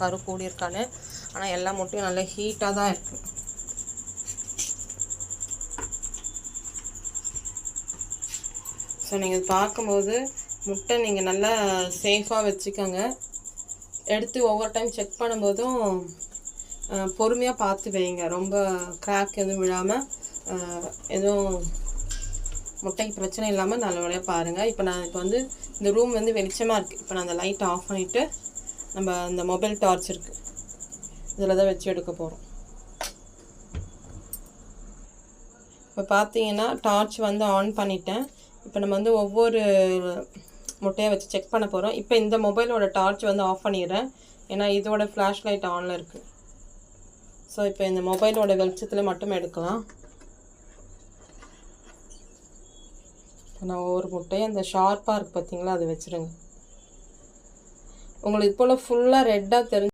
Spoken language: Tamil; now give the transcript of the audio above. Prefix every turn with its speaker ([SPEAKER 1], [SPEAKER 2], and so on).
[SPEAKER 1] கரு கூடியிருக்கான்னு. ஆனால் எல்லா முட்டையும் நல்லா ஹீட்டாக தான் இருக்குது. ஸோ நீங்கள் பார்க்கும்போது முட்டை நீங்கள் நல்லா சேஃபாக வச்சுக்கோங்க. எடுத்து ஒவ்வொரு டைம் செக் பண்ணும்போதும் பொறுமையாக பார்த்து வைங்க. ரொம்ப கிராக் எதுவும் விழாமல் எதுவும் முட்டைக்கு பிரச்சனை இல்லாமல் நல்லபடியாக பாருங்கள். இப்போ நான் வந்து இந்த ரூம் வந்து வெளிச்சமாக இருக்குது. இப்போ நான் அந்த லைட்டை ஆஃப் பண்ணிவிட்டு நம்ம இந்த மொபைல் டார்ச் இருக்குது இதில் தான் வச்சு எடுக்க போகிறோம். இப்போ பார்த்தீங்கன்னா டார்ச் வந்து ஆன் பண்ணிட்டேன். இப்போ நம்ம வந்து ஒவ்வொரு முட்டையை வச்சு செக் பண்ண போகிறோம். இப்போ இந்த மொபைலோட டார்ச் வந்து ஆஃப் பண்ணிடுறேன், ஏன்னா இதோட ஃப்ளாஷ் லைட் ஆனில் இருக்குது. ஸோ இப்போ இந்த மொபைலோட வெளிச்சத்தில் மட்டும் எடுக்கலாம். நான் ஒவ்வொரு முட்டையும் அந்த ஷார்ப்பாக இருக்குது பார்த்தீங்களா, அது வச்சுருங்க. உங்களுக்கு இது போல் ஃபுல்லாக ரெட்டாக தெரிஞ்சு